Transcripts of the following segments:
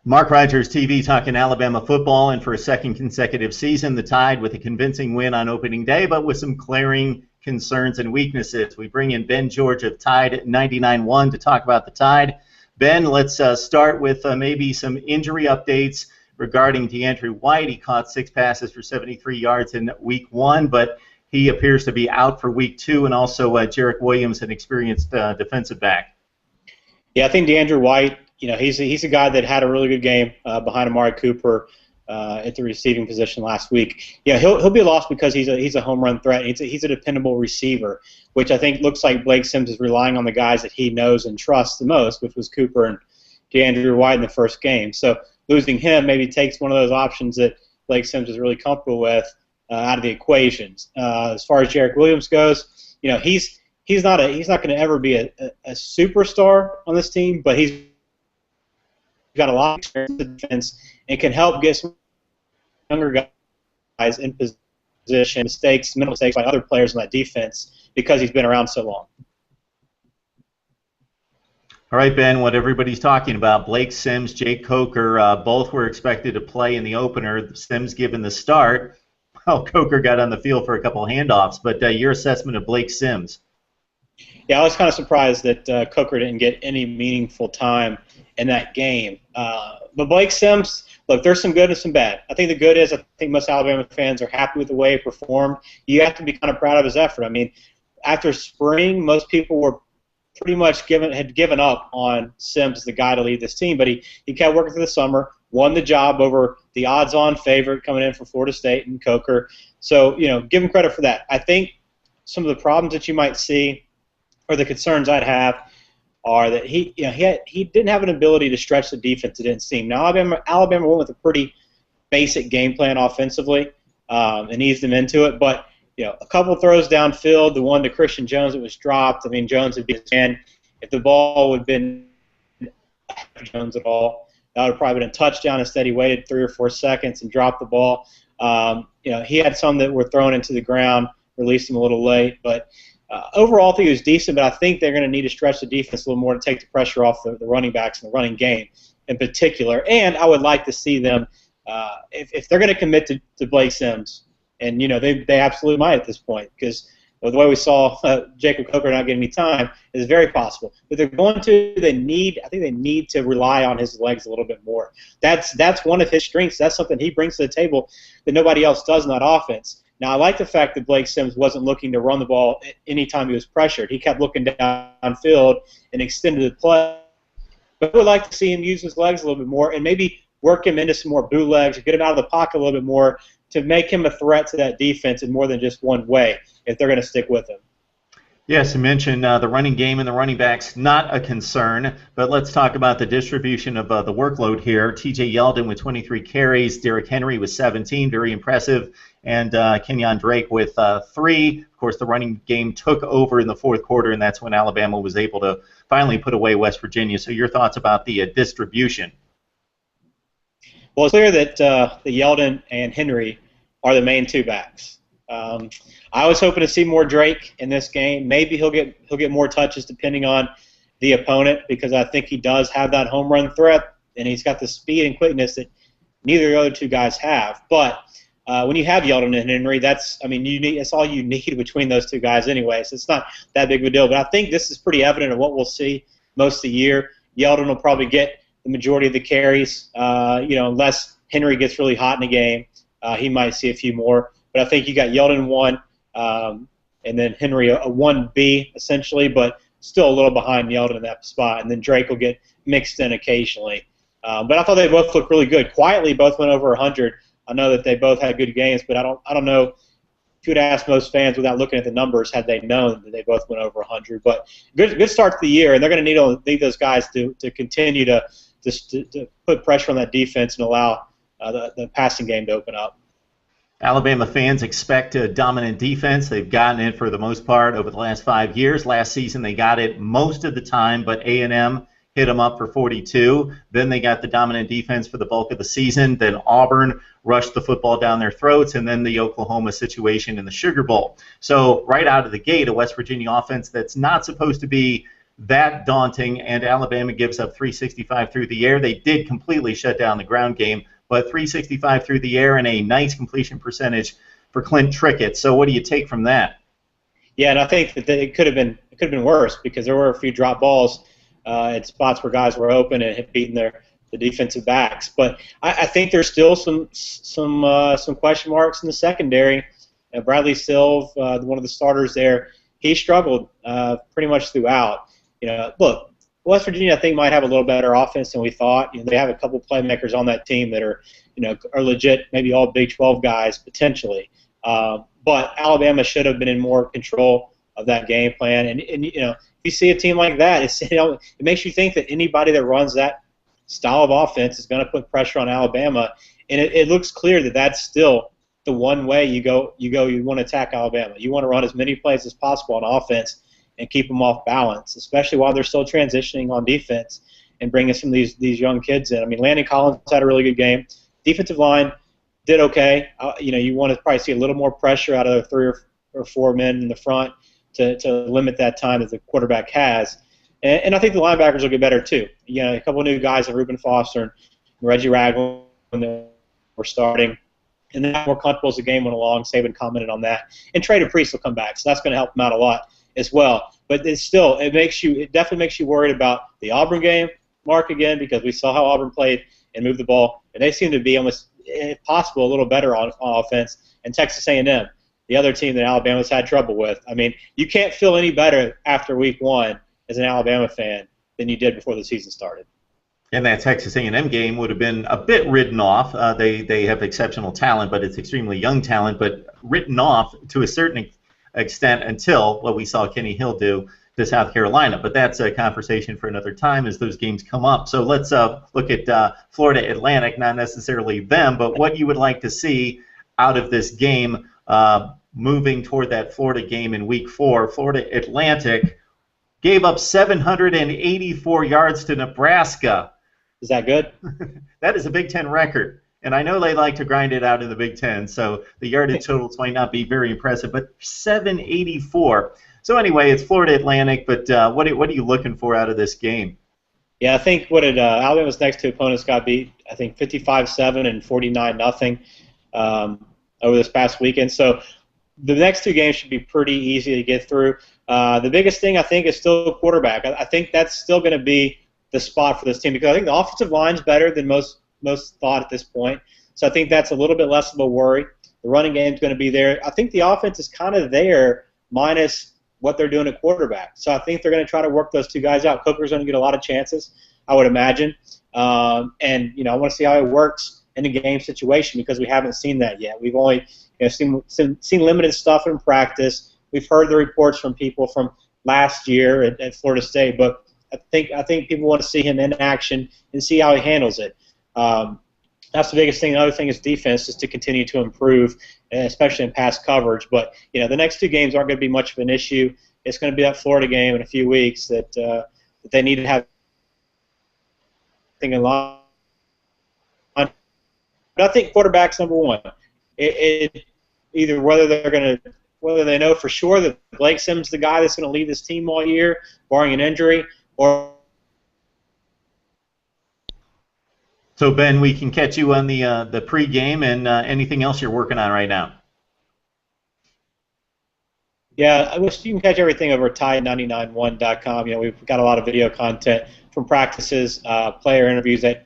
Mark Rogers TV talking Alabama football, and for a second consecutive season, the Tide with a convincing win on opening day, but with some glaring concerns and weaknesses. We bring in Ben George of Tide 99.1 to talk about the Tide. Ben, let's start with maybe some injury updates regarding DeAndre White. He caught 6 passes for 73 yards in week 1, but he appears to be out for week 2, and also Derrick Williams, an experienced defensive back. Yeah, I think DeAndre White, he's a guy that had a really good game behind Amari Cooper at the receiving position last week. Yeah, he'll be lost because he's a home run threat. He's a dependable receiver, which I think looks like Blake Sims is relying on the guys that he knows and trusts the most, which was Cooper and DeAndre White in the first game. So losing him maybe takes one of those options that Blake Sims is really comfortable with out of the equations. As far as Derrick Williams goes, he's not going to ever be a superstar on this team, but he's got a lot of experience in defense and can help get some younger guys in position, mental mistakes by other players in that defense because he's been around so long. All right, Ben, what everybody's talking about, Blake Sims, Jake Coker, both were expected to play in the opener. Sims given the start. Well, Coker got on the field for a couple of handoffs, but your assessment of Blake Sims? Yeah, I was kind of surprised that Coker didn't get any meaningful time in that game. But Blake Sims, look, there's some good and some bad. I think the good is I think most Alabama fans are happy with the way he performed. You have to be kind of proud of his effort. I mean, after spring, most people were pretty much had given up on Sims as the guy to lead this team, but he kept working through the summer, won the job over the odds-on favorite coming in from Florida State and Coker. So, give him credit for that. I think some of the problems that you might see or the concerns I'd have are that he didn't have an ability to stretch the defense, it didn't seem. Now, Alabama went with a pretty basic game plan offensively and eased them into it, but a couple throws downfield, the one to Christian Jones that was dropped. I mean, Jones would be his man. If the ball would have been Jones at all, that would have probably been a touchdown. Instead, he waited 3 or 4 seconds and dropped the ball. He had some that were thrown into the ground, released him a little late, but overall, I think he was decent, but I think they're going to need to stretch the defense a little more to take the pressure off the running backs in the running game in particular. And I would like to see them, if they're going to commit to Blake Sims, and they absolutely might at this point, because the way we saw Jacob Coker not getting any time is very possible. But they're going to, I think they need to rely on his legs a little bit more. That's one of his strengths. That's something he brings to the table that nobody else does in that offense. Now, I like the fact that Blake Sims wasn't looking to run the ball anytime he was pressured. He kept looking downfield and extended the play. But I would like to see him use his legs a little bit more and maybe work him into some more bootlegs or get him out of the pocket a little bit more to make him a threat to that defense in more than just one way if they're going to stick with him. Yes, you mentioned the running game and the running backs, not a concern, but let's talk about the distribution of the workload here. TJ Yeldon with 23 carries, Derrick Henry with 17, very impressive, and Kenyon Drake with 3. Of course, the running game took over in the fourth quarter, and that's when Alabama was able to finally put away West Virginia. So your thoughts about the distribution? Well, it's clear that Yeldon and Henry are the main 2 backs. I was hoping to see more Drake in this game. Maybe he'll get more touches depending on the opponent, because I think he does have that home run threat, and he's got the speed and quickness that neither of the other 2 guys have. But when you have Yeldon and Henry, that's all you need between those 2 guys anyway, so it's not that big of a deal. But I think this is pretty evident of what we'll see most of the year. Yeldon will probably get the majority of the carries, unless Henry gets really hot in a game. He might see a few more. But I think you got Yeldon 1, and then Henry a 1B essentially, but still a little behind Yeldon in that spot. And then Drake will get mixed in occasionally. But I thought they both looked really good. Quietly, both went over 100. I know that they both had good games, but I don't know if you would ask most fans without looking at the numbers had they known that they both went over 100. But good start to the year, and they're going to need those guys to continue to put pressure on that defense and allow the passing game to open up. Alabama fans expect a dominant defense. They've gotten it for the most part over the last 5 years. Last season they got it most of the time, but A&M hit them up for 42. Then they got the dominant defense for the bulk of the season. Then Auburn rushed the football down their throats, and then the Oklahoma situation in the Sugar Bowl. So right out of the gate, a West Virginia offense that's not supposed to be that daunting, and Alabama gives up 365 through the air. They did completely shut down the ground game, but 365 through the air and a nice completion percentage for Clint Trickett. So what do you take from that? Yeah, and I think that it could have been worse because there were a few drop balls at spots where guys were open and had beaten the defensive backs. But I think there's still some question marks in the secondary. Bradley Sylve, one of the starters there, he struggled pretty much throughout. Look, West Virginia I think might have a little better offense than we thought. They have a couple playmakers on that team that are legit, maybe all Big 12 guys potentially. But Alabama should have been in more control of that game plan. And if you see a team like that, it makes you think that anybody that runs that style of offense is going to put pressure on Alabama. And it looks clear that that's still the one way you want to attack Alabama. You want to run as many plays as possible on offense and keep them off balance, especially while they're still transitioning on defense and bringing some of these young kids in. I mean, Landon Collins had a really good game. Defensive line did okay. You want to probably see a little more pressure out of the 3 or 4 men in the front to limit that time that the quarterback has. And I think the linebackers will get better too. A couple of new guys, Reuben Foster and Reggie Ragland, were starting. And they're more comfortable as the game went along. Saban commented on that. And Trader Priest will come back, so that's going to help them out a lot as well. But it definitely makes you worried about the Auburn game, Mark, again, because we saw how Auburn played and moved the ball. And they seem to be almost, if possible, a little better on offense. And Texas A&M, the other team that Alabama's had trouble with. I mean, you can't feel any better after week 1 as an Alabama fan than you did before the season started. And that Texas A&M game would have been a bit written off. They have exceptional talent, but it's extremely young talent, but written off to a certain extent until what we saw Kenny Hill do to South Carolina. But that's a conversation for another time as those games come up. So let's look at Florida Atlantic, not necessarily them, but what you would like to see out of this game moving toward that Florida game in week 4. Florida Atlantic gave up 784 yards to Nebraska. Is that good? That is a Big Ten record. And I know they like to grind it out in the Big Ten, so the yardage totals might not be very impressive, but 784. So anyway, it's Florida Atlantic, but what are you looking for out of this game? Yeah, I think Alabama's next two opponents got beat, I think 55-7 and 49-0 over this past weekend. So the next two games should be pretty easy to get through. The biggest thing, I think, is still quarterback. I think that's still going to be the spot for this team because I think the offensive line's better than most thought at this point. So I think that's a little bit less of a worry. The running game's going to be there. I think the offense is kind of there minus what they're doing at quarterback. So I think they're going to try to work those two guys out. Coker's going to get a lot of chances, I would imagine. And I want to see how it works in a game situation because we haven't seen that yet. We've only seen limited stuff in practice. We've heard the reports from people from last year at Florida State, but I think people want to see him in action and see how he handles it. That's the biggest thing. Another thing is defense, just to continue to improve, especially in pass coverage. But the next two games aren't going to be much of an issue. It's going to be that Florida game in a few weeks that they need to have thing in line. But I think quarterback's number one. Either whether they know for sure that Blake Sims is the guy that's going to lead this team all year, barring an injury, or. So, Ben, we can catch you on the pregame and anything else you're working on right now. Yeah, I wish you can catch everything over at Tide991.com. We've got a lot of video content from practices, player interviews at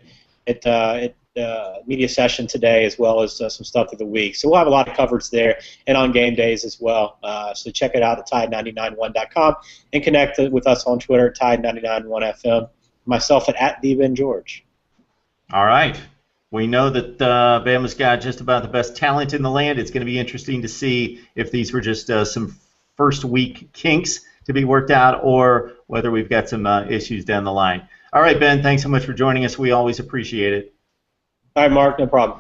media session today, as well as some stuff through the week. So we'll have a lot of coverage there and on game days as well. So check it out at Tide991.com and connect with us on Twitter at Tide991FM. Myself at TheBenGeorge. All right. We know that Bama's got just about the best talent in the land. It's going to be interesting to see if these were just some first-week kinks to be worked out or whether we've got some issues down the line. All right, Ben, thanks so much for joining us. We always appreciate it. All right, Mark, no problem.